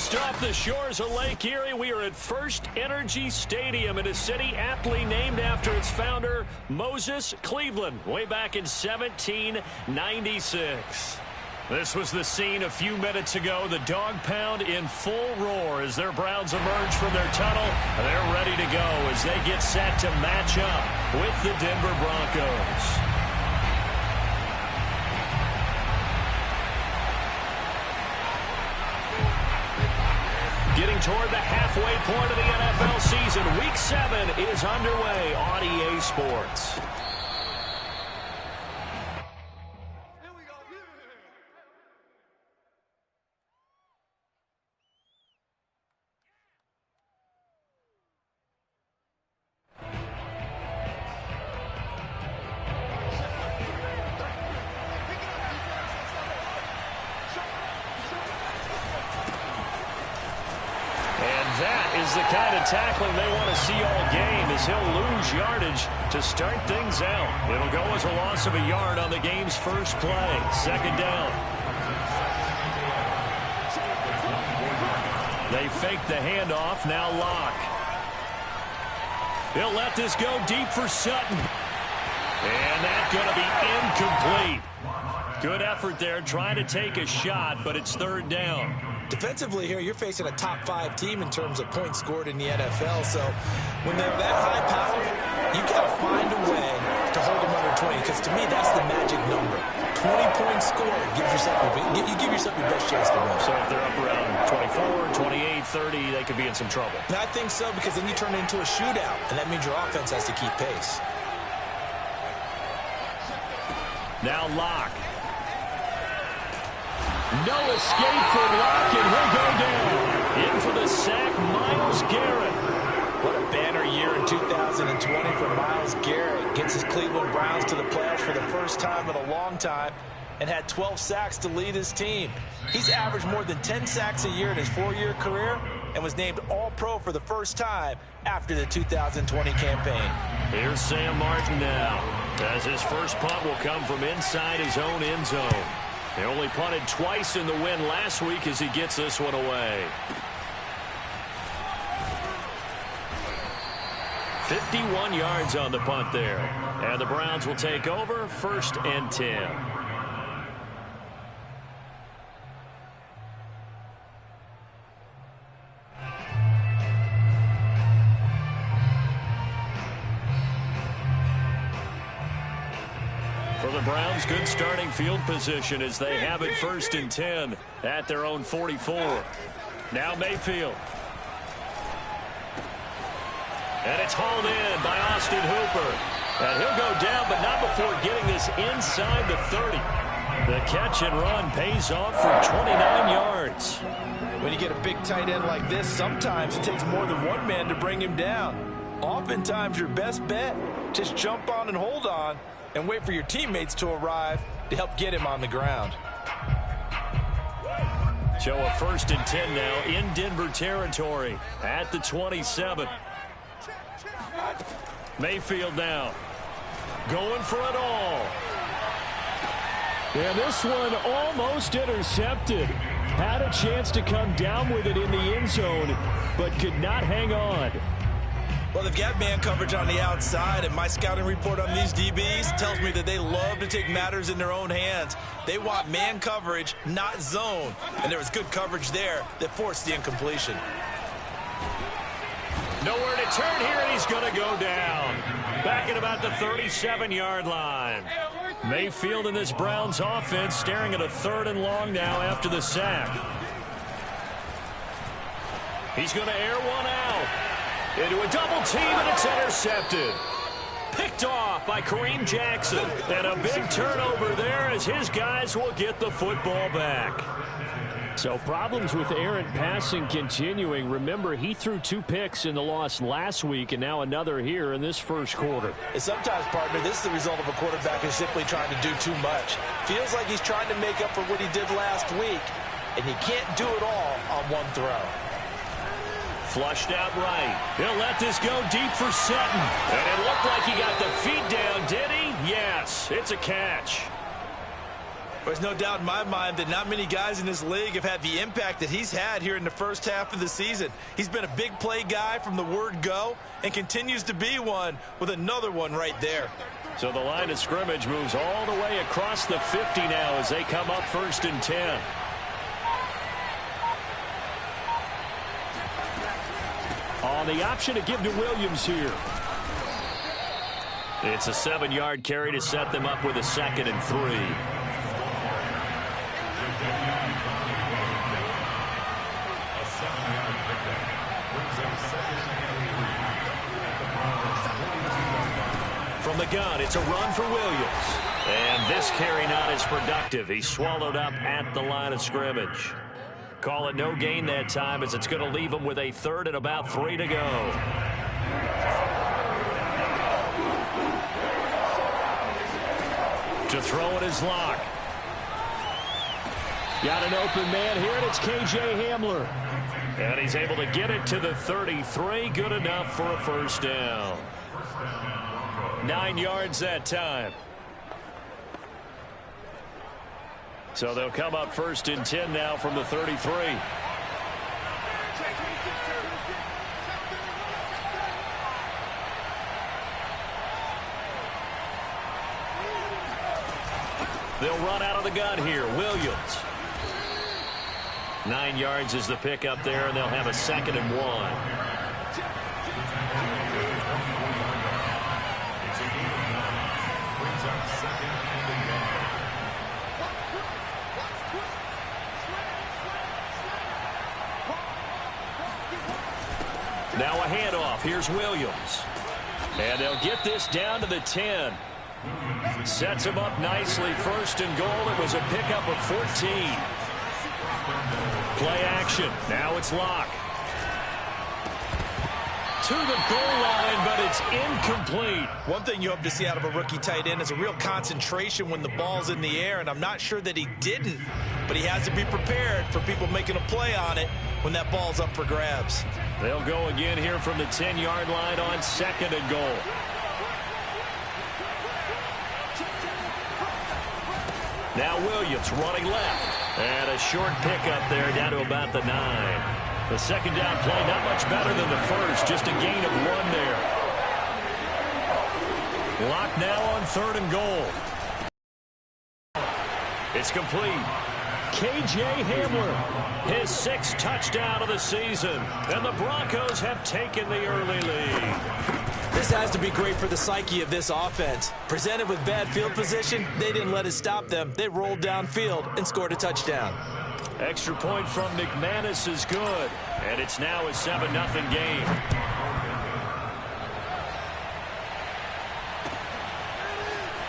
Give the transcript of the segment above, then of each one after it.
Just off the shores of Lake Erie, we are at First Energy Stadium in a city aptly named after its founder, Moses Cleveland, way back in 1796. This was the scene a few minutes ago. The dog pound in full roar as their Browns emerge from their tunnel. They're ready to go as they get set to match up with the Denver Broncos. Getting toward the halfway point of the NFL season, Week 7 is underway on EA Sports. The kind of tackling they want to see all game as he'll lose yardage to start things out. It'll go as a loss of a yard on the game's first play. Second down. They fake the handoff. Now Locke. They'll let this go deep for Sutton. And that's going to be incomplete. Good effort there trying to take a shot, but it's third down. Defensively here, you're facing a top-5 team in terms of points scored in the NFL. So when they're that high power, you got to find a way to hold them under 20. Because to me, that's the magic number. 20-point score gives yourself you give yourself your best chance to win. So if they're up around 24, 28, 30, they could be in some trouble. I think so, because then you turn it into a shootout, and that means your offense has to keep pace. Now Locke. No escape for Locke, and he'll go down. In for the sack, Myles Garrett. What a banner year in 2020 for Myles Garrett. Gets his Cleveland Browns to the playoffs for the first time in a long time and had 12 sacks to lead his team. He's averaged more than 10 sacks a year in his 4-year career and was named All-Pro for the first time after the 2020 campaign. Here's Sam Martin now, as his first punt will come from inside his own end zone. They only punted twice in the win last week as he gets this one away. 51 yards on the punt there. And the Browns will take over, 1st and 10. For the Browns, good starting field position as they have it 1st and 10 at their own 44. Now Mayfield. And it's hauled in by Austin Hooper. And he'll go down, but not before getting this inside the 30. The catch and run pays off for 29 yards. When you get a big tight end like this, sometimes it takes more than one man to bring him down. Oftentimes, your best bet, just jump on and hold on and wait for your teammates to arrive to help get him on the ground. So a 1st and 10 now in Denver territory at the 27. Mayfield now going for it all. And this one almost intercepted. Had a chance to come down with it in the end zone, but could not hang on. Well, they've got man coverage on the outside, and my scouting report on these DBs tells me that they love to take matters in their own hands. They want man coverage, not zone. And there was good coverage there that forced the incompletion. Nowhere to turn here, and he's going to go down. Back at about the 37-yard line. Mayfield and this Browns offense staring at a 3rd and long now after the sack. He's going to air one out. Into a double team, and it's intercepted. Picked off by Kareem Jackson. And a big turnover there as his guys will get the football back. So problems with errant passing continuing. Remember, he threw 2 picks in the loss last week, and now another here in this first quarter. And sometimes, partner, this is the result of a quarterback who's simply trying to do too much. Feels like he's trying to make up for what he did last week, and you can't do it all on one throw. Flushed out right. He'll let this go deep for Sutton. And it looked like he got the feet down, did he? Yes, it's a catch. There's no doubt in my mind that not many guys in this league have had the impact that he's had here in the first half of the season. He's been a big play guy from the word go and continues to be one with another one right there. So the line of scrimmage moves all the way across the 50 now as they come up 1st and 10. On the option to give to Williams here. It's a 7-yard carry to set them up with a 2nd and 3. From the gun, it's a run for Williams. And this carry not as productive. He's swallowed up at the line of scrimmage. Call it no gain that time as it's going to leave him with a 3rd and about 3 to go. To throw it is Locke. Got an open man here, and it's K.J. Hamler. And he's able to get it to the 33. Good enough for a 1st down. 9 yards that time. So they'll come up 1st and 10 now from the 33. They'll run out of the gun here. Williams. 9 yards is the pickup there, and they'll have a 2nd and 1. Now a handoff. Here's Williams. And they'll get this down to the 10. Sets him up nicely. 1st and goal. It was a pickup of 14. Play action. Now it's Locke. To the goal line, but it's incomplete. One thing you hope to see out of a rookie tight end is a real concentration when the ball's in the air, and I'm not sure that he didn't, but he has to be prepared for people making a play on it when that ball's up for grabs. They'll go again here from the 10-yard line on 2nd and goal. Now Williams running left. And a short pickup there down to about the 9. The 2nd down play not much better than the first. Just a gain of 1 there. Locked now on 3rd and goal. It's complete. K.J. Hamler. His 6th touchdown of the season. And the Broncos have taken the early lead. This has to be great for the psyche of this offense. Presented with bad field position, they didn't let it stop them. They rolled downfield and scored a touchdown. Extra point from McManus is good. And it's now a 7-0 game.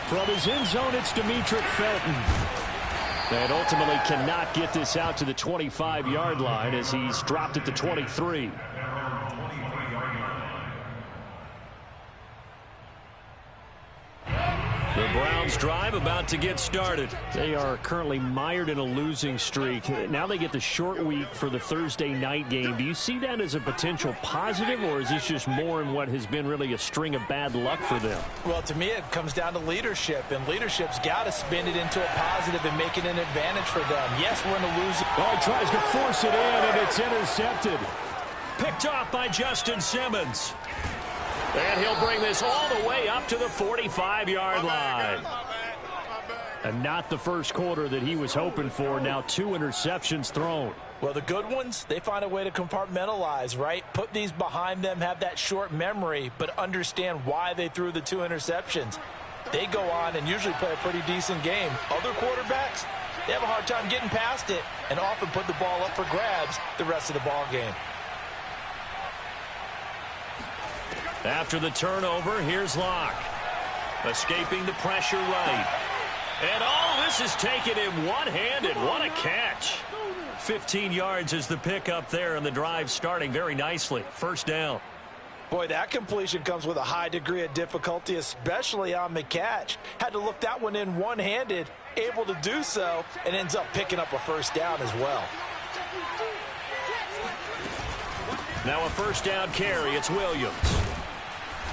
From his end zone, it's Demetric Felton. And ultimately cannot get this out to the 25-yard line as he's dropped at the 23. The Browns drive about to get started. They are currently mired in a losing streak. Now they get the short week for the Thursday night game. Do you see that as a potential positive, or is this just more in what has been really a string of bad luck for them? Well, to me, it comes down to leadership, and leadership's got to spin it into a positive and make it an advantage for them. Yes, we're in a losing. Oh, he tries to force it in, and it's intercepted. Picked off by Justin Simmons. And he'll bring this all the way up to the 45-yard line. And not the first quarter that he was hoping for. Now 2 interceptions thrown. Well, the good ones, they find a way to compartmentalize, right? Put these behind them, have that short memory, but understand why they threw the 2 interceptions. They go on and usually play a pretty decent game. Other quarterbacks, they have a hard time getting past it and often put the ball up for grabs the rest of the ball game. After the turnover, here's Locke. Escaping the pressure right. And all this is taken in one-handed. What a catch. 15 yards is the pickup there, and the drive starting very nicely. 1st down. Boy, that completion comes with a high degree of difficulty, especially on the catch. Had to look that one in one-handed, able to do so, and ends up picking up a 1st down as well. Now a 1st down carry. It's Williams.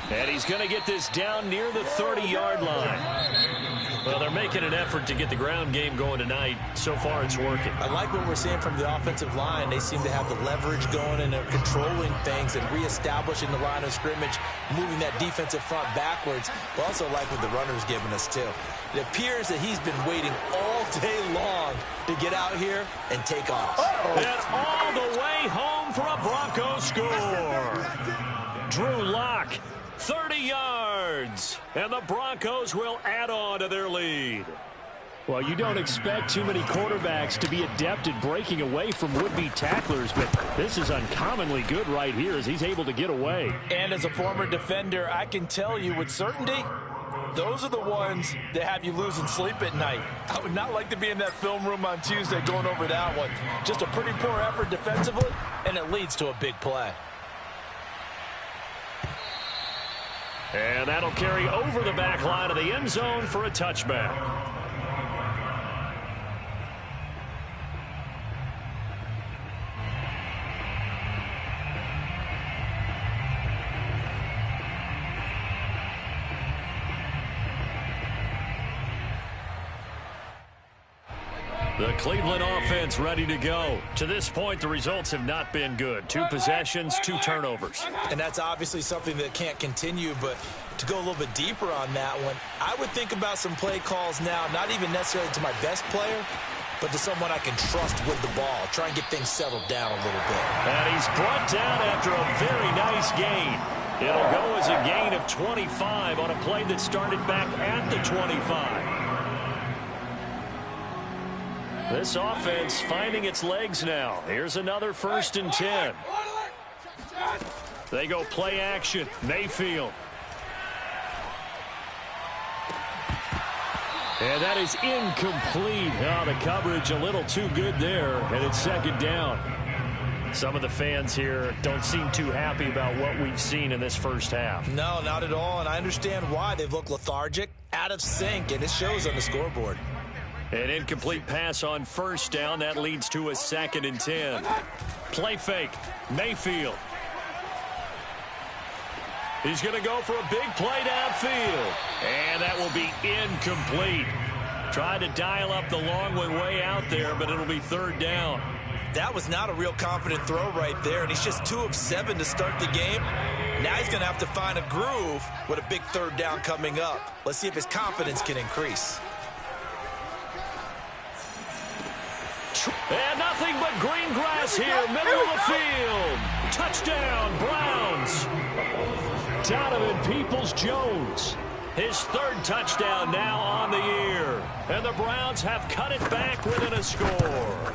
And he's going to get this down near the 30-yard line. Well, they're making an effort to get the ground game going tonight. So far, it's working. I like what we're seeing from the offensive line. They seem to have the leverage going and they're controlling things and reestablishing the line of scrimmage, moving that defensive front backwards. But also like what the runner's giving us, too. It appears that he's been waiting all day long to get out here and take off. And all the way home for a Broncos score. Drew Lock, 30 yards. And the Broncos will add on to their lead. Well, you don't expect too many quarterbacks to be adept at breaking away from would-be tacklers, but this is uncommonly good right here as he's able to get away. And as a former defender, I can tell you with certainty, those are the ones that have you losing sleep at night. I would not like to be in that film room on Tuesday going over that one. Just a pretty poor effort defensively, and it leads to a big play. And that'll carry over the back line of the end zone for a touchback. The Cleveland offense ready to go. To this point, the results have not been good. 2 possessions, 2 turnovers. And that's obviously something that can't continue, but to go a little bit deeper on that one, I would think about some play calls now, not even necessarily to my best player, but to someone I can trust with the ball. Try and get things settled down a little bit. And he's brought down after a very nice gain. It'll go as a gain of 25 on a play that started back at the 25. This offense finding its legs now. Here's another 1st and 10. They go play action. Mayfield. And that is incomplete. Oh, the coverage a little too good there, and it's 2nd down. Some of the fans here don't seem too happy about what we've seen in this first half. No, not at all, and I understand why. They've looked lethargic, out of sync, and it shows on the scoreboard. An incomplete pass on 1st down. That leads to a 2nd and 10. Play fake. Mayfield. He's going to go for a big play downfield. And that will be incomplete. Tried to dial up the long one way out there, but it'll be 3rd down. That was not a real confident throw right there, and he's just 2 of 7 to start the game. Now he's going to have to find a groove with a big 3rd down coming up. Let's see if his confidence can increase. And nothing but green grass here, middle of the field. Touchdown, Browns. Donovan Peoples-Jones. His 3rd touchdown now on the year. And the Browns have cut it back within a score.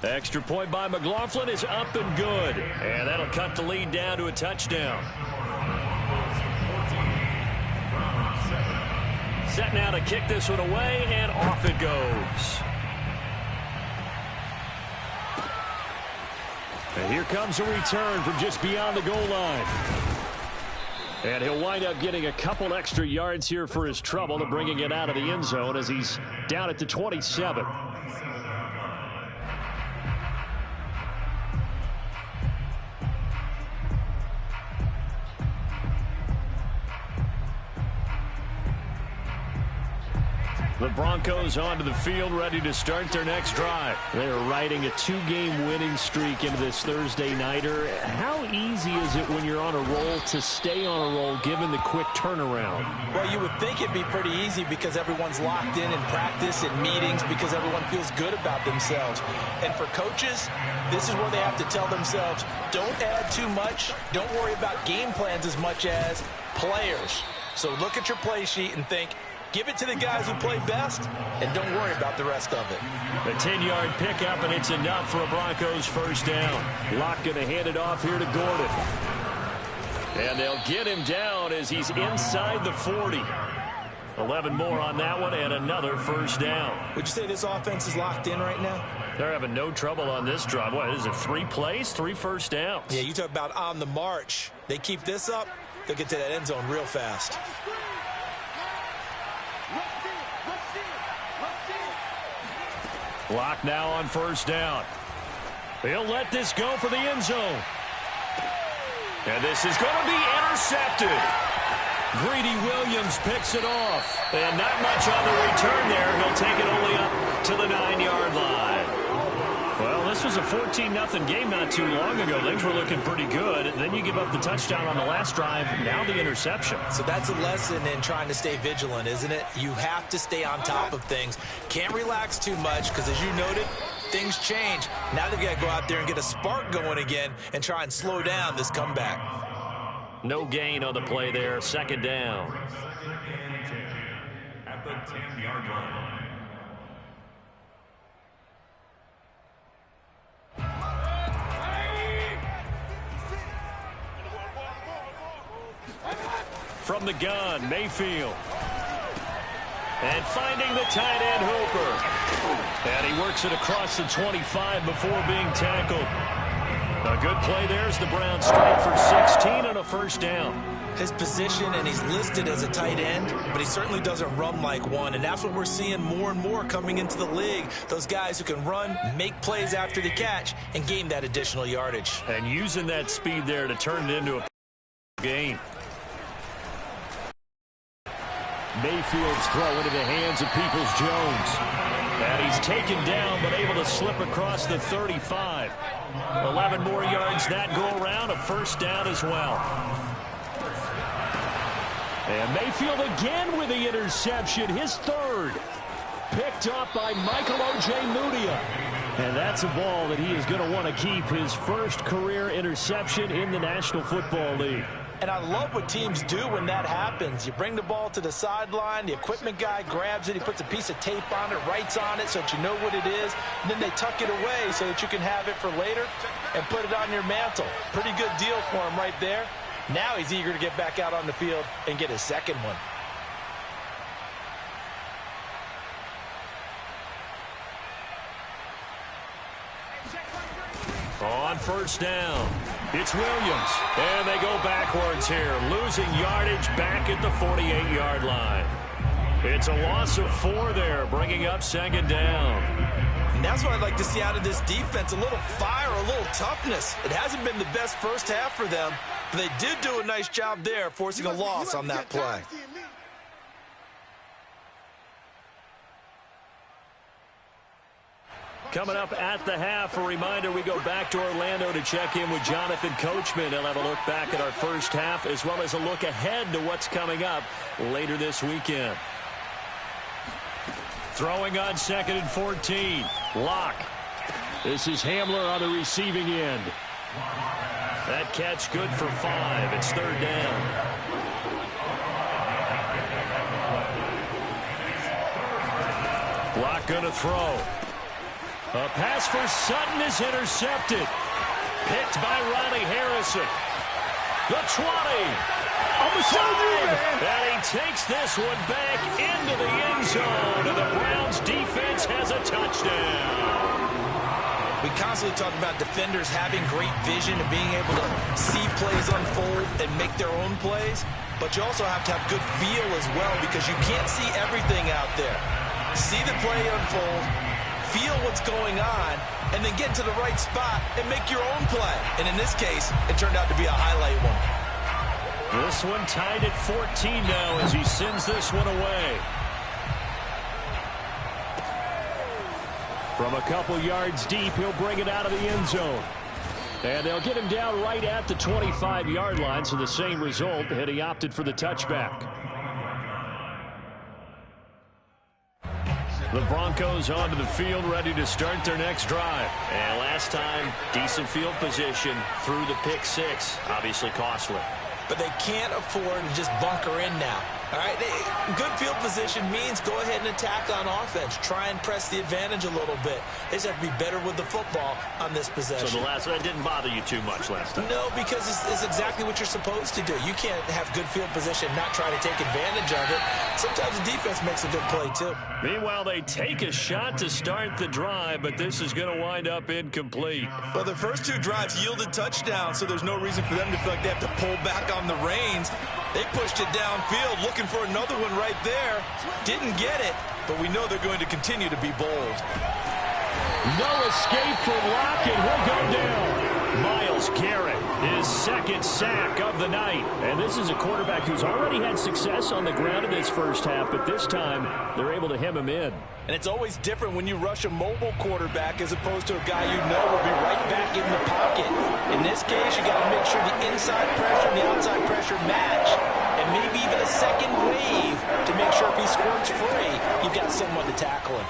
Extra point by McLaughlin is up and good. And that'll cut the lead down to a touchdown. Set now to kick this one away, and off it goes. And here comes a return from just beyond the goal line. And he'll wind up getting a couple extra yards here for his trouble to bringing it out of the end zone as he's down at the 27. The Broncos onto the field, ready to start their next drive. They're riding a 2-game winning streak into this Thursday nighter. How easy is it when you're on a roll to stay on a roll given the quick turnaround? Well, you would think it'd be pretty easy because everyone's locked in practice and meetings because everyone feels good about themselves. And for coaches, this is where they have to tell themselves, don't add too much. Don't worry about game plans as much as players. So look at your play sheet and think, give it to the guys who play best, and don't worry about the rest of it. A 10-yard pickup, and it's enough for a Broncos 1st down. Locke going to hand it off here to Gordon. And they'll get him down as he's inside the 40. 11 more on that one, and another 1st down. Would you say this offense is locked in right now? They're having no trouble on this drive. What is it, 3 plays, 3 first downs? Yeah, you talk about on the march. They keep this up, they'll get to that end zone real fast. Lock now on 1st down. He'll let this go for the end zone. And this is going to be intercepted. Greedy Williams picks it off. And not much on the return there. He'll take it only up to the 9-yard line. Well, this was a 14-0 game not too long ago. Things were looking pretty good. Then you give up the touchdown on the last drive. Now the interception. So that's a lesson in trying to stay vigilant, isn't it? You have to stay on top of things. Can't relax too much because, as you noted, things change. Now they've got to go out there and get a spark going again and try and slow down this comeback. No gain on the play there. Second down. At the 10-yard line. From the gun, Mayfield. And finding the tight end, Hooper. And he works it across the 25 before being tackled. A good play there as the Browns strike for 16 on a first down. His position, and he's listed as a tight end, but he certainly doesn't run like one, and that's what we're seeing more and more coming into the league. Those guys who can run, make plays after the catch, and gain that additional yardage. And using that speed there to turn it into a gain. Mayfield's throw into the hands of Peoples-Jones. And he's taken down, but able to slip across the 35. 11 more yards that go around, a first down as well. And Mayfield again with the interception, his third. Picked up by Michael Ojemudia. And that's a ball that he is going to want to keep, his first career interception in the National Football League. And I love what teams do when that happens. You bring the ball to the sideline, the equipment guy grabs it, he puts a piece of tape on it, writes on it so that you know what it is, and then they tuck it away so that you can have it for later and put it on your mantle. Pretty good deal for him right there. Now he's eager to get back out on the field and get his second one. On first down, it's Williams. And they go backwards here, losing yardage back at the 48-yard line. It's a loss of 4 there, bringing up second down. And that's what I'd like to see out of this defense, a little fire, a little toughness. It hasn't been the best first half for them, but they did do a nice job there, forcing a loss on that play. Coming up at the half, a reminder, we go back to Orlando to check in with Jonathan Coachman. He'll have a look back at our first half as well as a look ahead to what's coming up later this weekend. Throwing on 2nd and 14. Locke. This is Hamler on the receiving end. That catch good for 5. It's third down. Locke going to throw. A pass for Sutton is intercepted. Picked by Riley Harrison. The 20. On the 5. And he takes this one back into the end zone. And the Browns defense has a touchdown. We constantly talk about defenders having great vision and being able to see plays unfold and make their own plays. But you also have to have good feel as well because you can't see everything out there. See the play unfold, feel what's going on, and then get to the right spot and make your own play. And in this case, it turned out to be a highlight one. This one tied at 14 now as he sends this one away. From a couple yards deep, he'll bring it out of the end zone. And they'll get him down right at the 25-yard line, so the same result, and he opted for the touchback. The Broncos onto the field, ready to start their next drive. And last time, decent field position through the pick 6. Obviously costly. But they can't afford to just bunker in now. All right, good field position means go ahead and attack on offense. Try and press the advantage a little bit. They just have to be better with the football on this possession. So the last one didn't bother you too much last time? No, because it's exactly what you're supposed to do. You can't have good field position, not try to take advantage of it. Sometimes the defense makes a good play, too. Meanwhile, they take a shot to start the drive, but this is going to wind up incomplete. Well, the first 2 drives yielded touchdowns, so there's no reason for them to feel like they have to pull back on the reins. They pushed it downfield, looking for another one right there. Didn't get it, but we know they're going to continue to be bold. No escape from Locke, and he'll go down. Miles Myles Garrett, his second sack of the night. And this is a quarterback who's already had success on the ground in this first half, but this time they're able to hem him in. And it's always different when you rush a mobile quarterback as opposed to a guy you know will be right back in the pocket. In this case, you got to make sure the inside pressure and the outside pressure match, and maybe even a second wave to make sure if he squirts free, you've got someone to tackle him.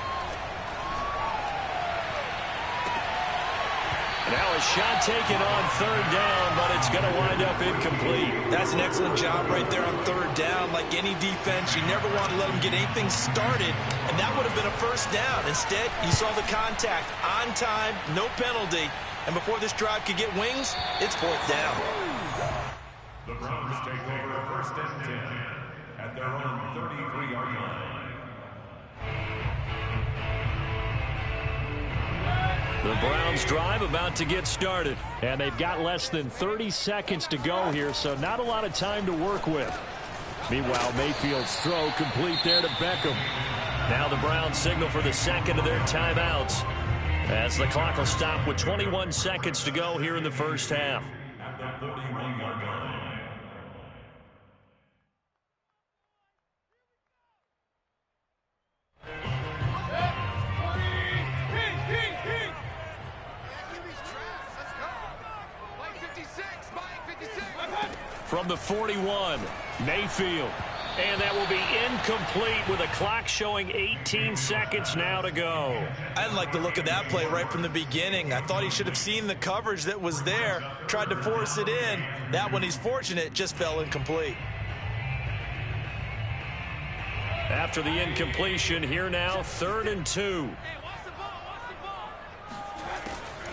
Now a shot taken on third down, but it's going to wind up incomplete. That's an excellent job right there on third down. Like any defense, you never want to let them get anything started, and that would have been a first down. Instead, you saw the contact on time, no penalty, and before this drive could get wings, it's fourth down. The Browns take over first and 10 at their own 33-yard line. The Browns drive about to get started, and they've got less than 30 seconds to go here, so not a lot of time to work with. Meanwhile, Mayfield's throw complete there to Beckham. Now the Browns signal for the second of their timeouts as the clock will stop with 21 seconds to go here in the first half. At the 31-yard line. From the 41, Mayfield. And that will be incomplete with a clock showing 18 seconds now to go. I didn't like the look of that play right from the beginning. I thought he should have seen the coverage that was there, tried to force it in. That one, he's fortunate, just fell incomplete. After the incompletion, here now, 3rd and 2.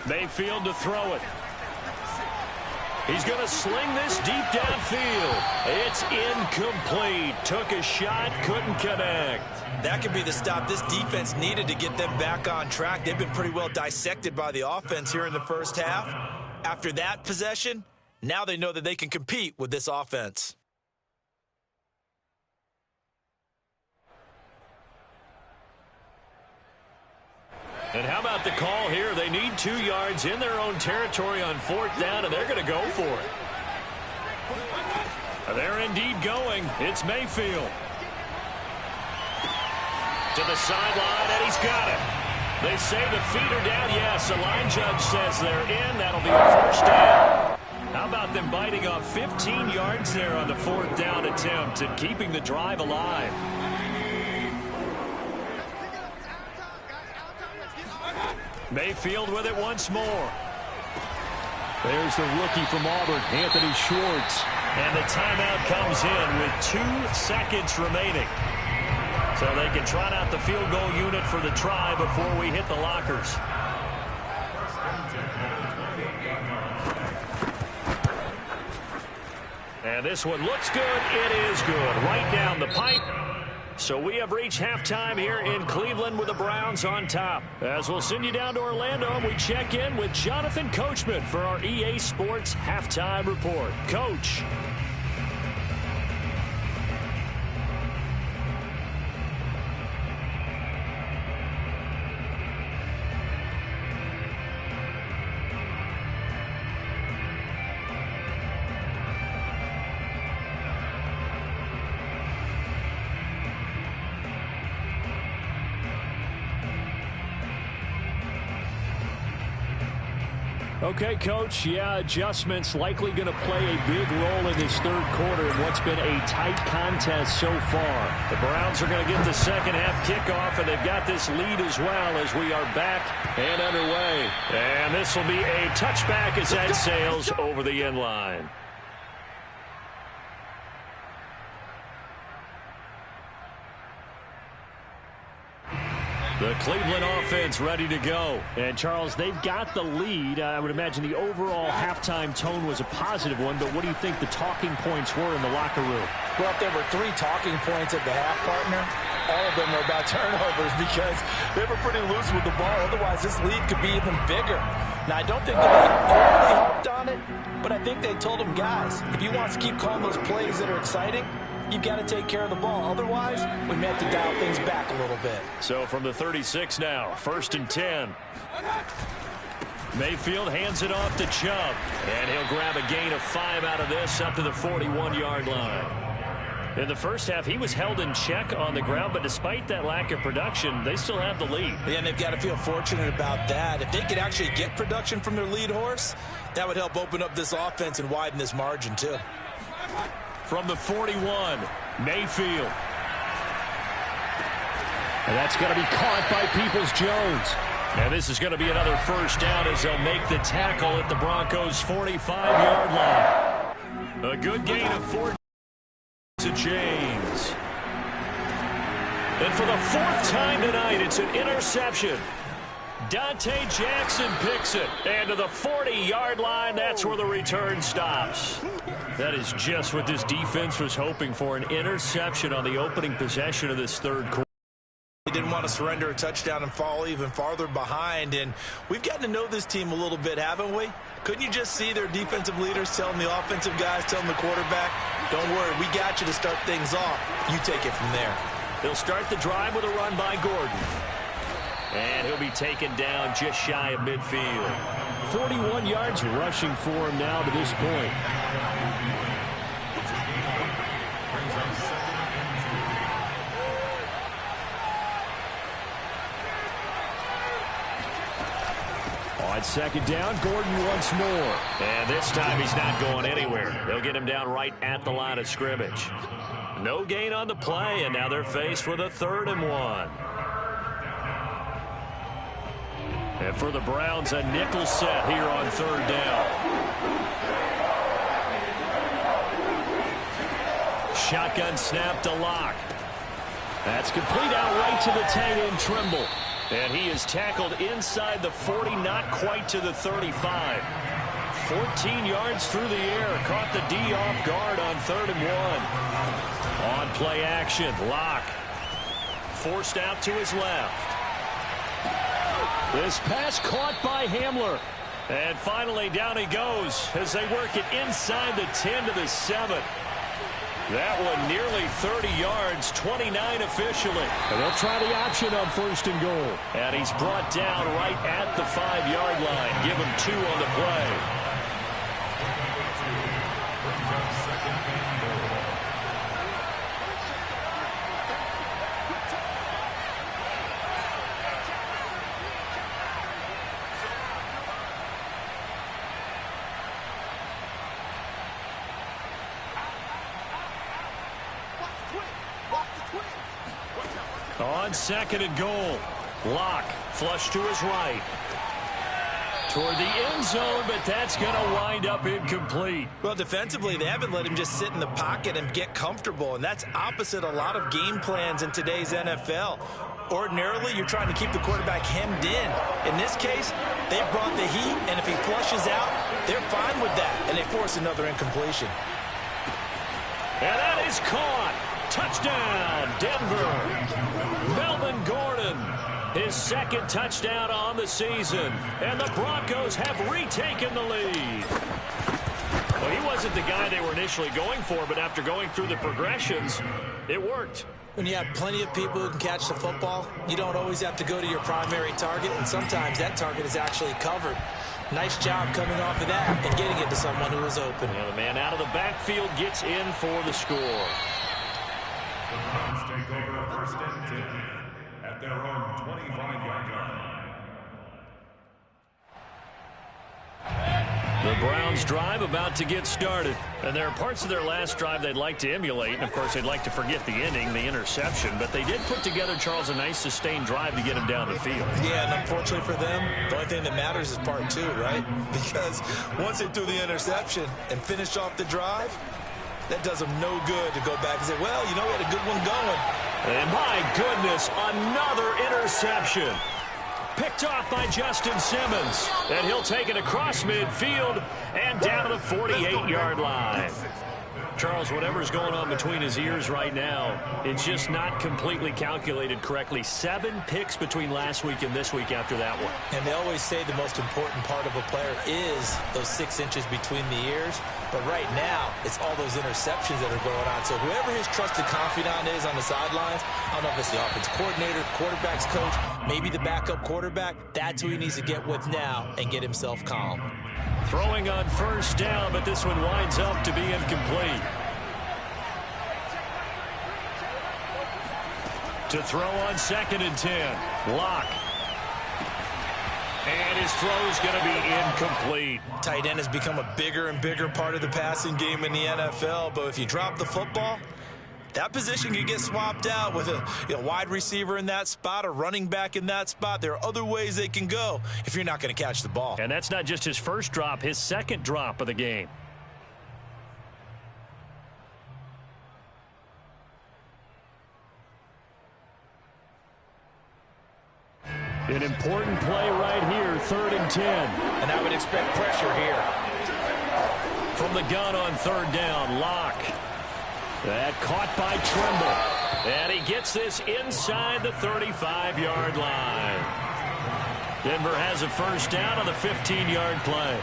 Mayfield to throw it. He's going to sling this deep downfield. It's incomplete. Took a shot, couldn't connect. That could be the stop this defense needed to get them back on track. They've been pretty well dissected by the offense here in the first half. After that possession, now they know that they can compete with this offense. And how about the call here? They need 2 yards in their own territory on 4th down, and they're going to go for it. They're indeed going. It's Mayfield. To the sideline, and he's got it. They say the feet are down. Yes, the line judge says they're in. That'll be a first down. How about them biting off 15 yards there on the 4th down attempt and keeping the drive alive? Mayfield with it once more. There's the rookie from Auburn, Anthony Schwartz. And the timeout comes in with 2 seconds remaining. So they can trot out the field goal unit for the try before we hit the lockers. And this one looks good. It is good. Right down the pipe. So we have reached halftime here in Cleveland with the Browns on top. As we'll send you down to Orlando, and we check in with Jonathan Coachman for our EA Sports Halftime Report. Coach. Okay, Coach, yeah, adjustments likely going to play a big role in this 3rd quarter in what's been a tight contest so far. The Browns are going to get the second half kickoff, and they've got this lead as well as we are back and underway. And this will be a touchback as that sails over the end line. The Cleveland offense ready to go. And, Charles, they've got the lead. I would imagine the overall halftime tone was a positive one, but what do you think the talking points were in the locker room? Well, if there were 3 talking points at the half, partner, all of them were about turnovers because they were pretty loose with the ball. Otherwise, this lead could be even bigger. Now, I don't think that they overly harped on it, but I think they told them, guys, if you want to keep calling those plays that are exciting, you've got to take care of the ball. Otherwise, we may have to dial things back a little bit. So from the 36 now, 1st and 10. Mayfield hands it off to Chubb. And he'll grab a gain of 5 out of this up to the 41-yard line. In the first half, he was held in check on the ground, but despite that lack of production, they still have the lead. Yeah, and they've got to feel fortunate about that. If they could actually get production from their lead horse, that would help open up this offense and widen this margin, too. From the 41, Mayfield. And that's going to be caught by Peoples-Jones. And this is going to be another first down as they'll make the tackle at the Broncos' 45-yard line. A good gain of 4 to James. And for the 4th time tonight, it's an interception. Dante Jackson picks it. And to the 40-yard line, that's where the return stops. That is just what this defense was hoping for, an interception on the opening possession of this third quarter. They didn't want to surrender a touchdown and fall even farther behind. And we've gotten to know this team a little bit, haven't we? Couldn't you just see their defensive leaders telling the offensive guys, telling the quarterback, don't worry, we got you to start things off. You take it from there. He'll start the drive with a run by Gordon. And he'll be taken down just shy of midfield. 41 yards rushing for him now to this point. On second down, Gordon once more. And this time he's not going anywhere. They'll get him down right at the line of scrimmage. No gain on the play, and now they're faced with a 3rd and 1. And for the Browns, a nickel set here on 3rd down. Shotgun snap to Locke. That's complete out right to the tight end, Trimble. And he is tackled inside the 40, not quite to the 35. 14 yards through the air. Caught the D off guard on 3rd and 1. On play action, Locke. Forced out to his left. This pass caught by Hamler. And finally down he goes as they work it inside the 10 to the 7. That one nearly 30 yards, 29 officially. And they'll try the option on 1st and goal. And he's brought down right at the 5-yard line. Give him 2 on the play. On 2nd and goal, Locke flush to his right. Toward the end zone, but that's going to wind up incomplete. Well, defensively, they haven't let him just sit in the pocket and get comfortable, and that's opposite a lot of game plans in today's NFL. Ordinarily, you're trying to keep the quarterback hemmed in. In this case, they brought the heat, and if he flushes out, they're fine with that, and they force another incompletion. And that is caught. Touchdown, Denver. Melvin Gordon, his 2nd touchdown on the season. And the Broncos have retaken the lead. Well, he wasn't the guy they were initially going for, but after going through the progressions, it worked. When you have plenty of people who can catch the football, you don't always have to go to your primary target, and sometimes that target is actually covered. Nice job coming off of that and getting it to someone who was open. Yeah, the man out of the backfield gets in for the score. The Browns take over 1st and 10 at their own 25-yard line. The Browns drive about to get started. And there are parts of their last drive they'd like to emulate. And, of course, they'd like to forget the ending, the interception. But they did put together, Charles, a nice sustained drive to get him down the field. Yeah, and unfortunately for them, the only thing that matters is part 2, right? Because once they threw the interception and finished off the drive, that does them no good to go back and say, well, you know, we had a good one going. And my goodness, another interception. Picked off by Justin Simmons. And he'll take it across midfield and down to the 48-yard line. Charles, whatever's going on between his ears right now, it's just not completely calculated correctly. 7 picks between last week and this week after that one. And they always say the most important part of a player is those 6 inches between the ears. But right now, it's all those interceptions that are going on. So whoever his trusted confidant is on the sidelines, I don't know if it's the offense coordinator, quarterback's coach, maybe the backup quarterback, that's who he needs to get with now and get himself calm. Throwing on first down, but this one winds up to be incomplete. To throw on 2nd and 10. Lock. And his throw is going to be incomplete. Tight end has become a bigger and bigger part of the passing game in the NFL, but if you drop the football, that position can get swapped out with a wide receiver in that spot, a running back in that spot. There are other ways they can go if you're not going to catch the ball. And that's not just his first drop, his 2nd drop of the game. An important play right here, 3rd and 10. And I would expect pressure here. From the gun on 3rd down, Lock. That caught by Trimble. And he gets this inside the 35-yard line. Denver has a first down on the 15-yard play.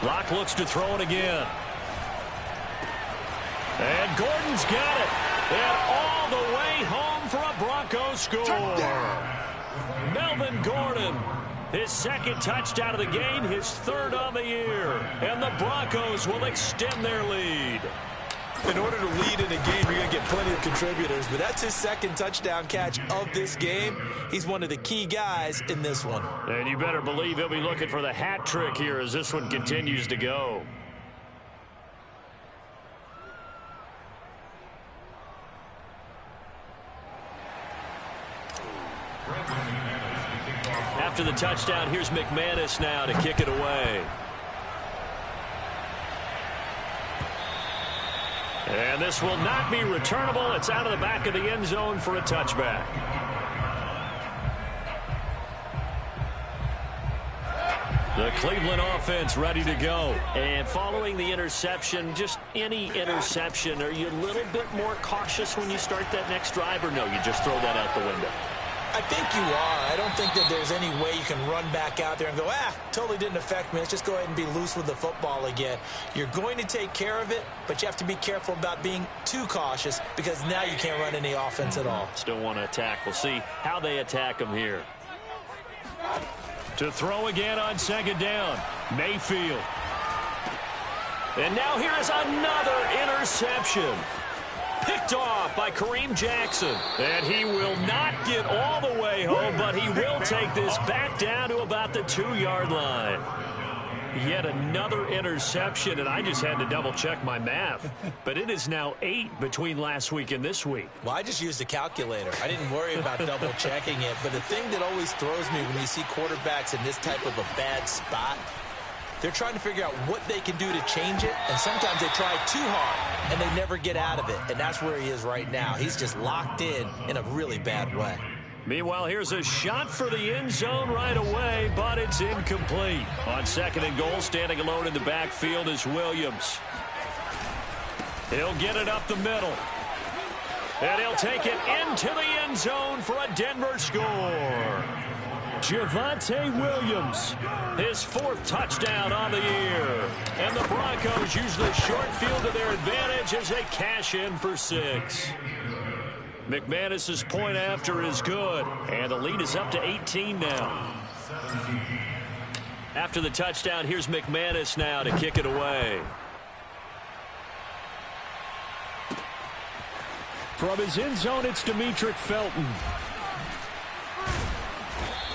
Lock looks to throw it again. And Gordon's got it. And all the way home for a Broncos score. Melvin Gordon, his 2nd touchdown of the game, his 3rd on the year. And the Broncos will extend their lead. In order to lead in a game, you're going to get plenty of contributors, but that's his 2nd touchdown catch of this game. He's one of the key guys in this one. And you better believe he'll be looking for the hat trick here as this one continues to go. After the touchdown, here's McManus now to kick it away. And this will not be returnable. It's out of the back of the end zone for a touchback. The Cleveland offense ready to go. And following the interception, just any interception, are you a little bit more cautious when you start that next drive, or no, you just throw that out the window? I think you are. I don't think that there's any way you can run back out there and go, totally didn't affect me. Let's just go ahead and be loose with the football again. You're going to take care of it, but you have to be careful about being too cautious because now you can't run any offense at all. Still want to attack. We'll see how they attack him here. To throw again on 2nd down, Mayfield. And now here is another interception. Picked off by Kareem Jackson. And he will not get all the way home, but he will take this back down to about the 2-yard line. Yet another interception, and I just had to double-check my math. But it is now 8 between last week and this week. Well, I just used a calculator. I didn't worry about double-checking it. But the thing that always throws me when you see quarterbacks in this type of a bad spot, they're trying to figure out what they can do to change it, and sometimes they try too hard, and they never get out of it. And that's where he is right now. He's just locked in a really bad way. Meanwhile, here's a shot for the end zone right away, but it's incomplete. On 2nd and goal, standing alone in the backfield is Williams. He'll get it up the middle. And he'll take it into the end zone for a Denver score. Javonte Williams, his 4th touchdown on the year. And the Broncos use the short field to their advantage as they cash in for 6. McManus's point after is good, and the lead is up to 18 now. After the touchdown, here's McManus now to kick it away. From his end zone, it's Demetric Felton.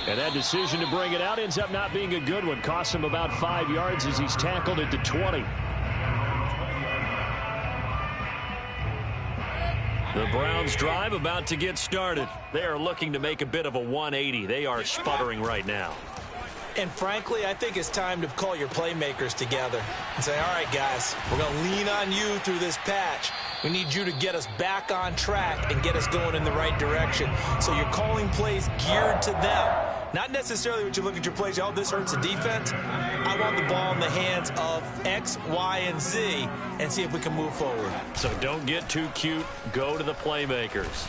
And that decision to bring it out ends up not being a good one. Costs him about 5 yards as he's tackled at the 20. The Browns drive about to get started. They are looking to make a bit of a 180. They are sputtering right now. And frankly, I think it's time to call your playmakers together and say, all right, guys, we're going to lean on you through this patch. We need you to get us back on track and get us going in the right direction. So you're calling plays geared to them. Not necessarily what you look at your plays, oh, this hurts the defense. I want the ball in the hands of X, Y, and Z and see if we can move forward. So don't get too cute. Go to the playmakers.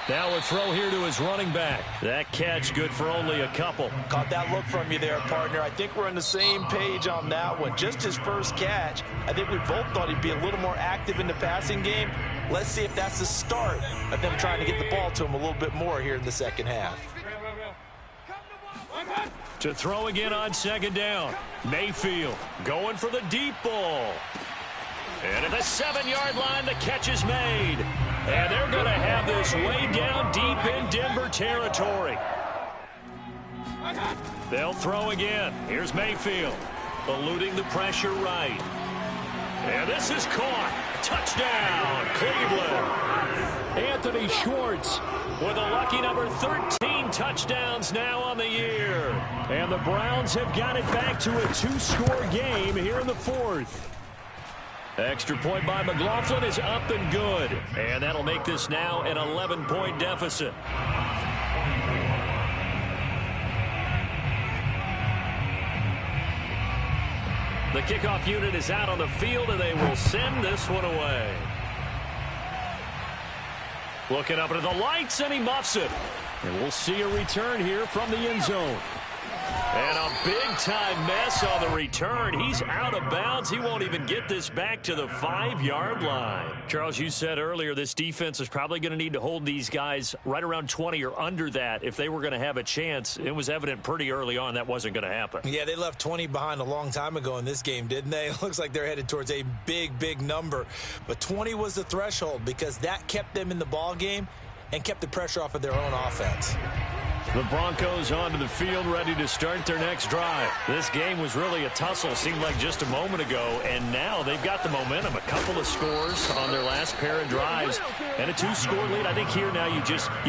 Now a throw here to his running back. That catch good for only a couple. Caught that look from you there, partner. I think we're on the same page on that one. Just his first catch. I think we both thought he'd be a little more active in the passing game. Let's see if that's the start of them trying to get the ball to him a little bit more here in the second half. To throw again on second down. Mayfield going for the deep ball. And at the 7-yard line, the catch is made. And they're going to have this way down deep in Denver territory. They'll throw again. Here's Mayfield, eluding the pressure right. And this is caught. Touchdown, Cleveland. Anthony Schwartz with a lucky number 13 touchdowns now on the year. And the Browns have got it back to a 2-score game here in the fourth. Extra point by McLaughlin is up and good. And that'll make this now an 11-point deficit. The kickoff unit is out on the field, and they will send this one away. Looking up into the lights, and he muffs it. And we'll see a return here from the end zone. And a big-time mess on the return. He's out of bounds. He won't even get this back to the 5-yard line. Charles, you said earlier this defense is probably going to need to hold these guys right around 20 or under that if they were going to have a chance. It was evident pretty early on that wasn't going to happen. Yeah, they left 20 behind a long time ago in this game, didn't they? It looks like they're headed towards a big, big number. But 20 was the threshold because that kept them in the ball game and kept the pressure off of their own offense. The Broncos onto the field, ready to start their next drive. This game was really a tussle, seemed like just a moment ago, and now they've got the momentum. A couple of scores on their last pair of drives, and a 2-score lead. I think here now you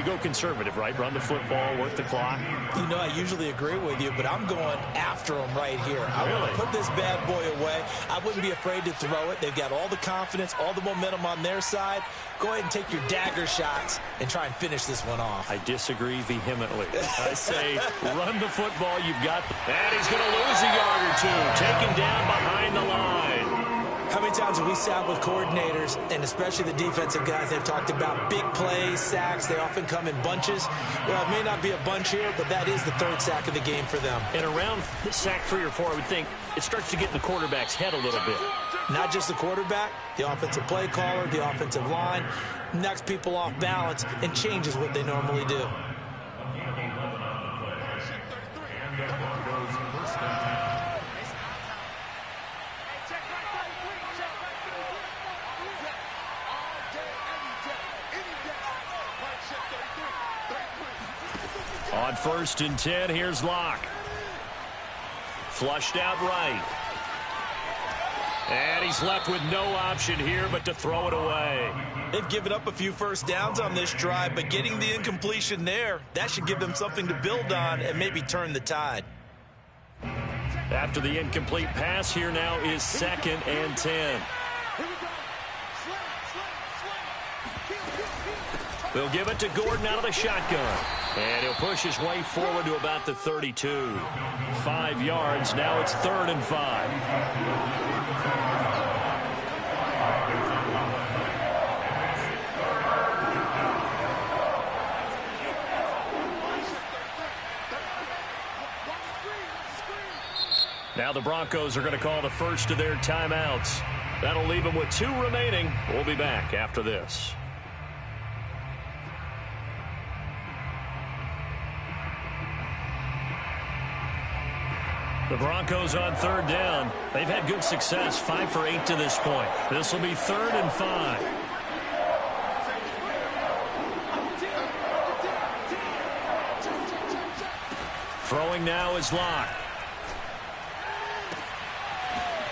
go conservative, right? Run the football, work the clock. You know, I usually agree with you, but I'm going after them right here. I want to put this bad boy away. I wouldn't be afraid to throw it. They've got all the confidence, all the momentum on their side. Go ahead and take your dagger shots and try and finish this one off. I disagree vehemently. I say run the football. You've got, and he's going to lose a yard or two. Taken down behind the line. How many times have we sat with coordinators, and especially the defensive guys, they've talked about big plays, sacks. They often come in bunches. Well, it may not be a bunch here, but that is the third sack of the game for them. And around sack 3 or 4, I would think it starts to get in the quarterback's head a little bit. Not just the quarterback, the offensive play caller, the offensive line, knocks people off balance and changes what they normally do. On 1st and 10, here's Locke. Flushed out right. And he's left with no option here but to throw it away. They've given up a few first downs on this drive, but getting the incompletion there, that should give them something to build on and maybe turn the tide. After the incomplete pass, here now is 2nd and 10. They'll give it to Gordon out of the shotgun. And he'll push his way forward to about the 32. 5 yards. Now it's 3rd and 5. Now the Broncos are going to call the first of their timeouts. That'll leave them with 2 remaining. We'll be back after this. The Broncos on 3rd down. They've had good success, 5 for 8 to this point. This will be 3rd and 5. Throwing now is Locke.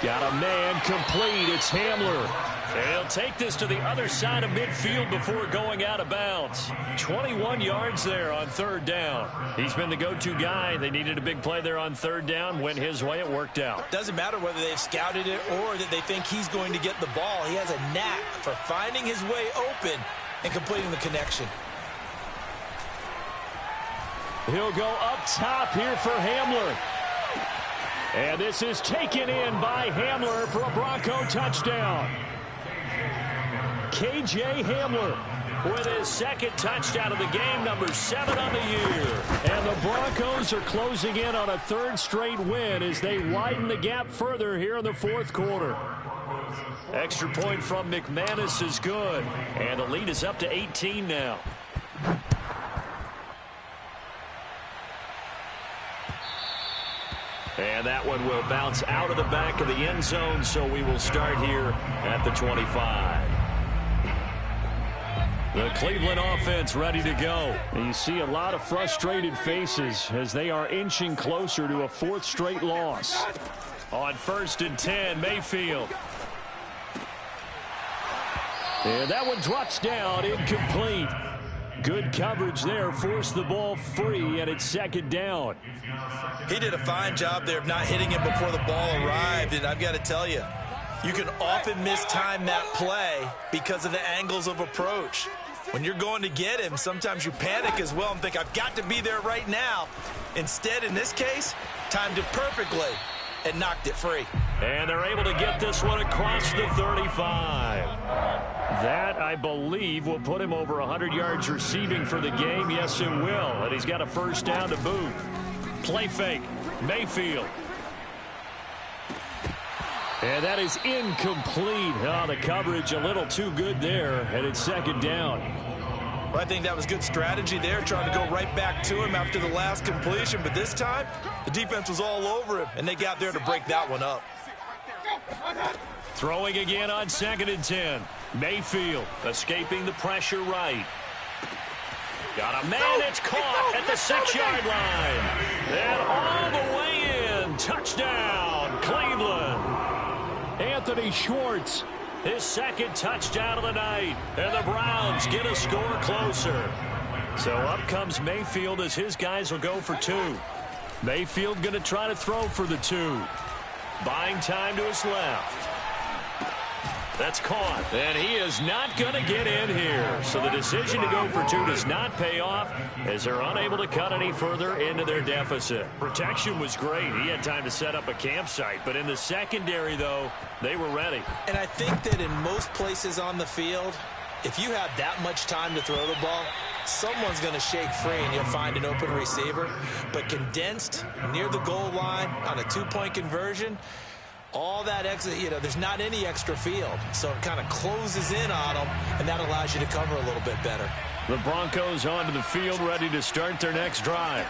Got a man complete. It's Hamler. And he'll take this to the other side of midfield before going out of bounds. 21 yards there on 3rd down. He's been the go-to guy. They needed a big play there on 3rd down. Went his way. It worked out. Doesn't matter whether they've scouted it or that they think he's going to get the ball. He has a knack for finding his way open and completing the connection. He'll go up top here for Hamler. And this is taken in by Hamler for a Bronco touchdown. K.J. Hamler with his second touchdown of the game, number 7 on the year. And the Broncos are closing in on a third straight win as they widen the gap further here in the fourth quarter. Extra point from McManus is good. And the lead is up to 18 now. And that one will bounce out of the back of the end zone, so we will start here at the 25. The Cleveland offense ready to go. And you see a lot of frustrated faces as they are inching closer to a fourth straight loss. On 1st and 10, Mayfield. And that one drops down, incomplete. Good coverage there, forced the ball free, and it's 2nd down. He did a fine job there of not hitting him before the ball arrived, and I've got to tell you, you can often mistime that play because of the angles of approach. When you're going to get him, sometimes you panic as well and think, I've got to be there right now. Instead, in this case, timed it perfectly and knocked it free. And they're able to get this one across the 35. That, I believe, will put him over 100 yards receiving for the game. Yes, it will. And he's got a first down to boot. Play fake. Mayfield. And that is incomplete. Oh, the coverage a little too good there. And it's 2nd down. Well, I think that was good strategy there, trying to go right back to him after the last completion. But this time, the defense was all over him, and they got there to break that one up. Throwing again on 2nd and 10. Mayfield escaping the pressure right. Got a man, it's caught at the 6-yard line. And all the way in. Touchdown, Cleveland. Anthony Schwartz. His 2nd touchdown of the night. And the Browns get a score closer. So up comes Mayfield as his guys will go for 2. Mayfield going to try to throw for the 2. Buying time to his left. That's caught, and he is not going to get in here. So the decision to go for 2 does not pay off as they're unable to cut any further into their deficit. Protection was great. He had time to set up a campsite, but in the secondary, though, they were ready. And I think that in most places on the field, if you have that much time to throw the ball, someone's going to shake free and you'll find an open receiver. But condensed near the goal line on a 2-point conversion, all that extra, there's not any extra field. So it kind of closes in on them, and that allows you to cover a little bit better. The Broncos onto the field, ready to start their next drive.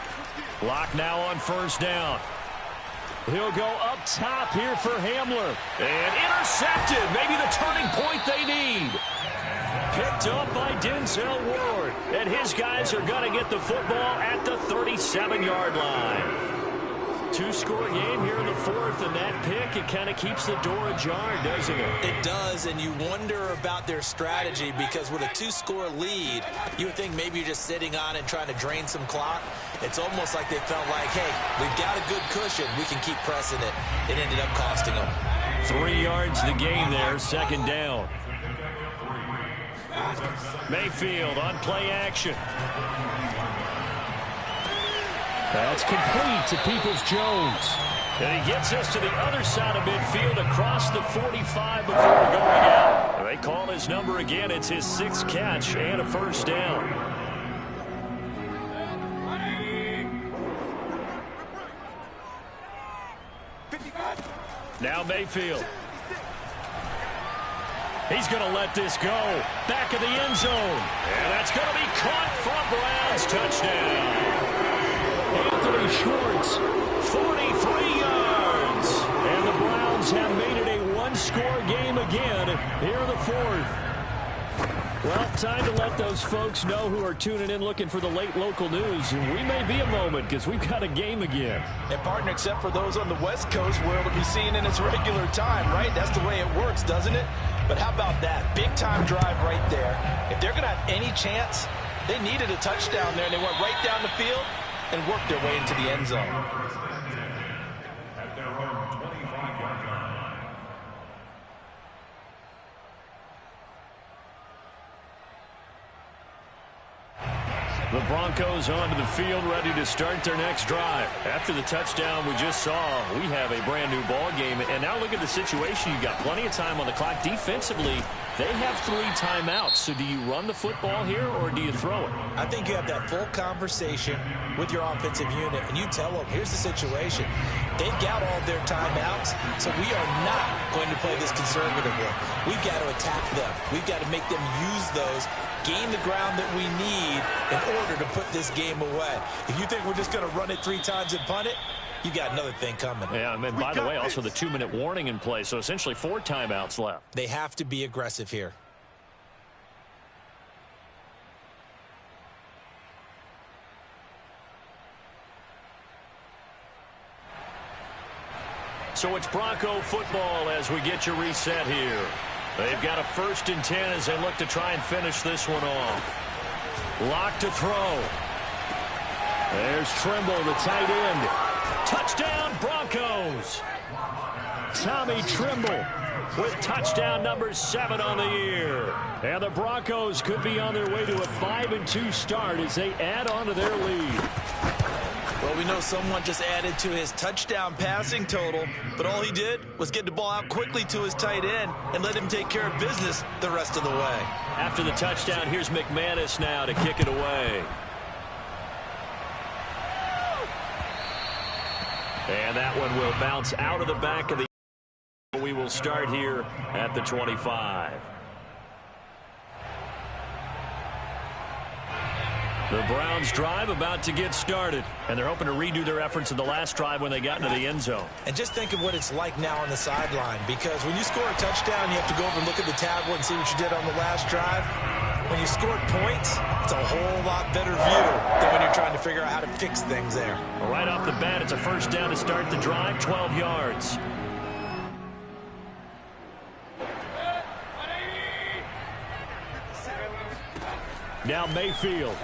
Lock now on 1st down. He'll go up top here for Hamler. And intercepted. Maybe the turning point they need. Picked up by Denzel Ward. And his guys are going to get the football at the 37-yard line. 2-score game here in the 4th, and that pick, it kind of keeps the door ajar, doesn't it? It does, and you wonder about their strategy because with a 2-score lead, you would think maybe you're just sitting on and trying to drain some clock. It's almost like they felt like, hey, we've got a good cushion. We can keep pressing it. It ended up costing them. 3 yards the game there, 2nd down. Mayfield on play action. That's complete to Peoples-Jones. And he gets us to the other side of midfield across the 45 before going out. They call his number again. It's his 6th catch and a first down. Now Mayfield. He's going to let this go. Back of the end zone. And that's going to be caught for a Browns touchdown. Anthony Schwartz, 43 yards. And the Browns have made it a 1-score game again here in the 4th. Well, time to let those folks know who are tuning in looking for the late local news. We may be a moment because we've got a game again. And, partner, except for those on the West Coast where it'll be seen in its regular time, right? That's the way it works, doesn't it? But how about that? Big-time drive right there. If they're going to have any chance, they needed a touchdown there, and they went right down the field and worked their way into the end zone. At their own 25-yard line. The Broncos onto the field, ready to start their next drive. After the touchdown we just saw, we have a brand new ball game. And now look at the situation. You've got plenty of time on the clock. Defensively, they have 3 timeouts. So do you run the football here or do you throw it? I think you have that full conversation with your offensive unit, and you tell them, here's the situation. They've got all their timeouts, so we are not going to play this conservatively. We've got to attack them. We've got to make them use those, gain the ground that we need in order to put this game away. If you think we're just going to run it 3 times and punt it, you got another thing coming. Yeah, and by the way, also the 2-minute warning in play, so essentially 4 timeouts left. They have to be aggressive here. So it's Bronco football as we get you reset here. They've got a 1st and 10 as they look to try and finish this one off. Lock to throw. There's Trimble, the tight end. Touchdown, Broncos. Tommy Trimble with touchdown number 7 on the year. And the Broncos could be on their way to a 5-2 start as they add on to their lead. Well, we know someone just added to his touchdown passing total, but all he did was get the ball out quickly to his tight end and let him take care of business the rest of the way. After the touchdown, here's McManus now to kick it away. And that one will bounce out of the back of the... We will start here at the 25. The Browns drive about to get started, and they're hoping to redo their efforts in the last drive when they got into the end zone. And just think of what it's like now on the sideline, because when you score a touchdown, you have to go over and look at the tablet and see what you did on the last drive. When you scored points, it's a whole lot better view than when you're trying to figure out how to fix things there. Well, right off the bat, it's a 1st down to start the drive, 12 yards. Now Mayfield.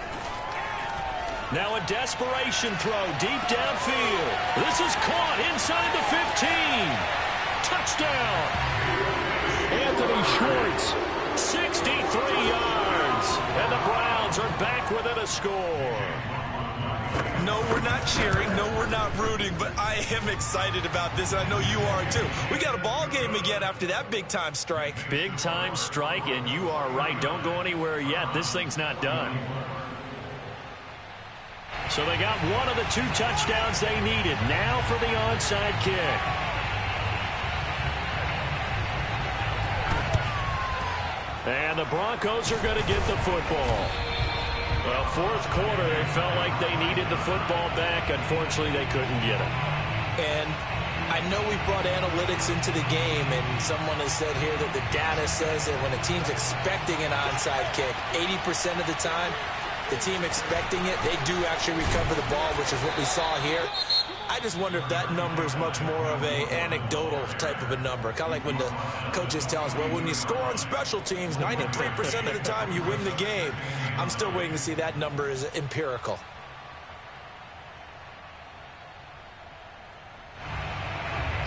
Now a desperation throw deep downfield. This is caught inside the 15. Touchdown. Anthony Schwartz, 63 yards. And the Browns are back within a score. No, we're not cheering. No, we're not rooting, but I am excited about this, and I know you are too. We got a ball game again after that big-time strike. Big-time strike, and you are right. Don't go anywhere yet. This thing's not done. So they got one of the 2 touchdowns they needed. Now for the onside kick. And the Broncos are going to get the football. Well, 4th quarter, they felt like they needed the football back. Unfortunately, they couldn't get it. And I know we've brought analytics into the game, and someone has said here that the data says that when a team's expecting an onside kick, 80% of the time, the team expecting it, they do actually recover the ball, which is what we saw here. I just wonder if that number is much more of a anecdotal type of a number. Kind of like when the coaches tell us, well, when you score on special teams, 93% of the time you win the game. I'm still waiting to see that number is empirical.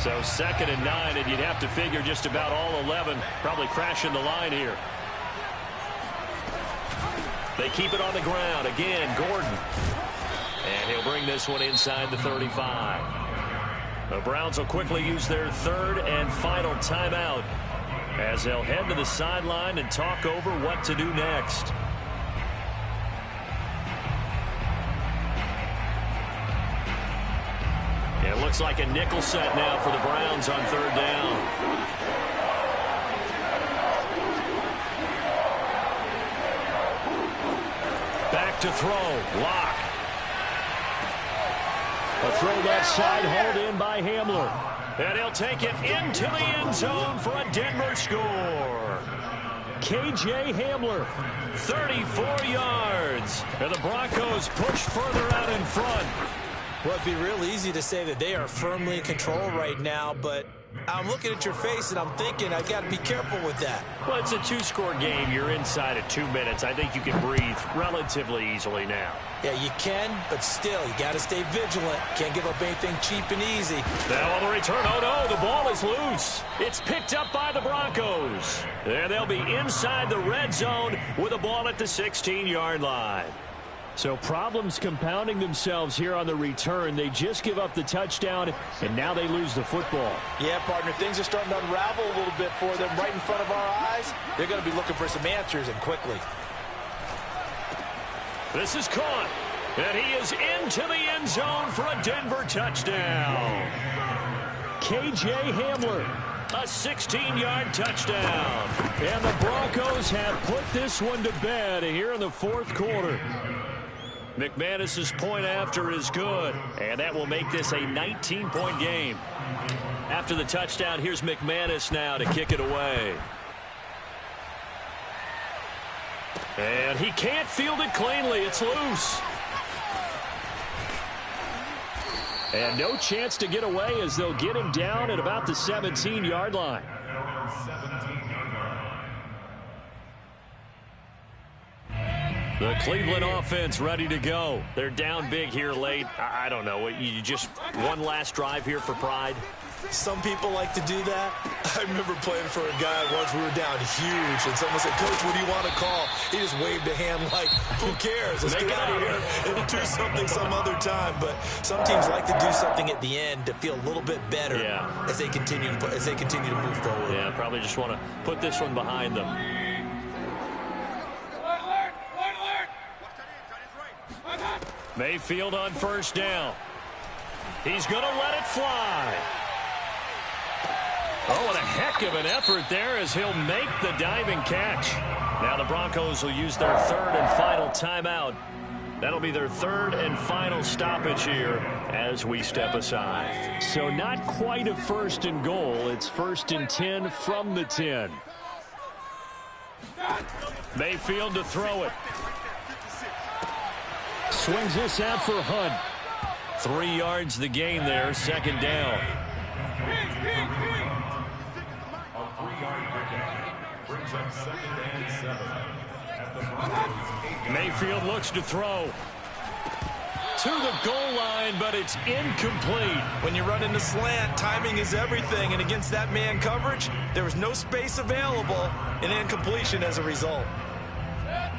So 2nd and 9, and you'd have to figure just about all 11 probably crashing the line here. They keep it on the ground. Again, Gordon. And he'll bring this one inside the 35. The Browns will quickly use their 3rd and final timeout as they'll head to the sideline and talk over what to do next. It looks like a nickel set now for the Browns on 3rd down. Back to throw. Lock. A throw left side, hauled in by Hamler. And he'll take it into the end zone for a Denver score. K.J. Hamler, 34 yards. And the Broncos push further out in front. Well, it'd be real easy to say that they are firmly in control right now, but I'm looking at your face and I'm thinking I got to be careful with that. Well, it's a 2-score game. You're inside of 2 minutes. I think you can breathe relatively easily now. Yeah, you can, but still, you got to stay vigilant. Can't give up anything cheap and easy. Now on the return, oh no, the ball is loose. It's picked up by the Broncos. And they'll be inside the red zone with a ball at the 16-yard line. So problems compounding themselves here on the return. They just give up the touchdown, and now they lose the football. Yeah, partner, things are starting to unravel a little bit for them right in front of our eyes. They're going to be looking for some answers, and quickly. This is caught, and he is into the end zone for a Denver touchdown. K.J. Hamler. A 16-yard touchdown. And the Broncos have put this one to bed here in the fourth quarter. McManus's point after is good, and that will make this a 19-point game. After the touchdown, here's McManus now to kick it away. And he can't field it cleanly. It's loose. And no chance to get away as they'll get him down at about the 17-yard line. The Cleveland offense ready to go. They're down big here late. I don't know. You just one last drive here for pride? Some people like to do that. I remember playing for a guy once. We were down huge, and someone said, "Coach, what do you want to call?" He just waved a hand like, "Who cares? Let's get out of here and do something some other time." But some teams like to do something at the end to feel a little bit better as they continue to move forward. Yeah, probably just want to put this one behind them. Mayfield on first down. He's going to let it fly. Oh, what a heck of an effort there as he'll make the diving catch. Now the Broncos will use their third and final timeout. That'll be their third and final stoppage here as we step aside. So not quite a first and goal. It's first and 10 from the 10. Mayfield to throw it. Swings this out for Hunt. 3 yards the gain there, second down. A 3-yard pickup brings up 2nd and 7 at the Broncos' 8. Mayfield looks to throw. To the goal line, but it's incomplete. When you run into slant, timing is everything, and against that man coverage, there was no space available, and incompletion as a result.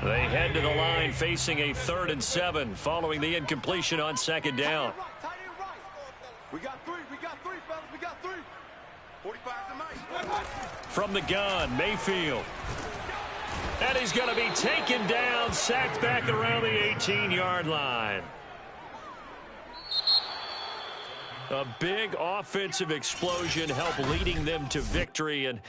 They head to the line facing a 3rd and 7 following the incompletion on second down. We got three, fellas. We got three. 45 tonight. From the gun, Mayfield. And he's going to be taken down, sacked back around the 18-yard line. A big offensive explosion helped leading them to victory. And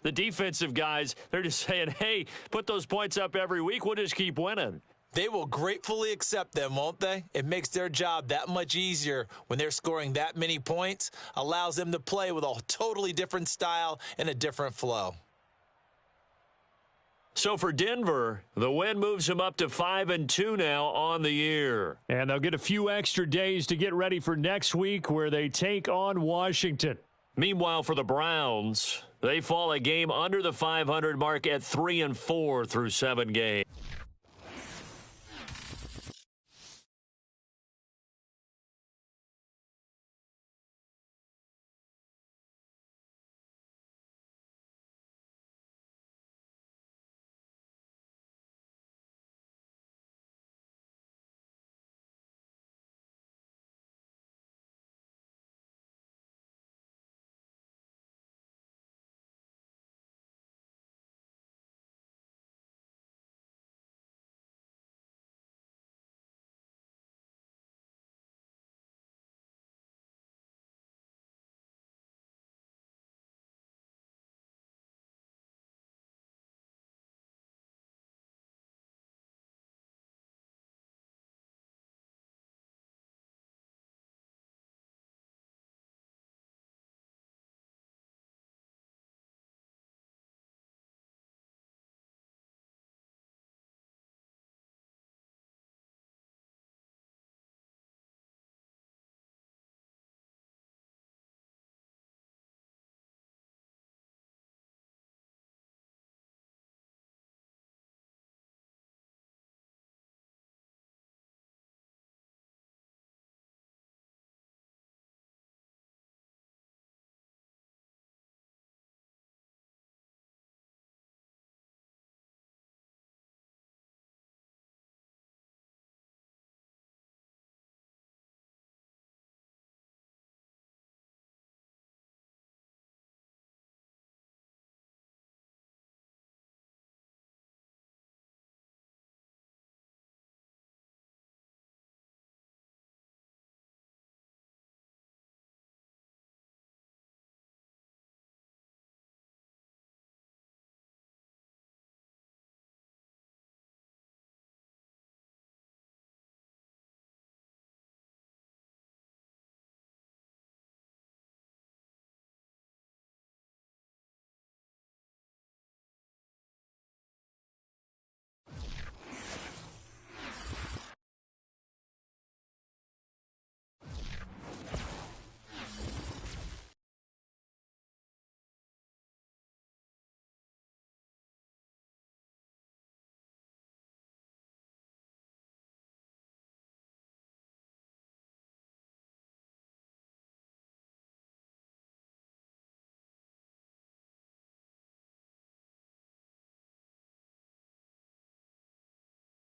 the defensive guys, they're just saying, hey, put those points up every week. We'll just keep winning. They will gratefully accept them, won't they? It makes their job that much easier when they're scoring that many points, allows them to play with a totally different style and a different flow. So for Denver, the win moves them up to 5-2 now on the year. And they'll get a few extra days to get ready for next week where they take on Washington. Meanwhile, for the Browns, they fall a game under the 500 mark at 3-4 through 7 games.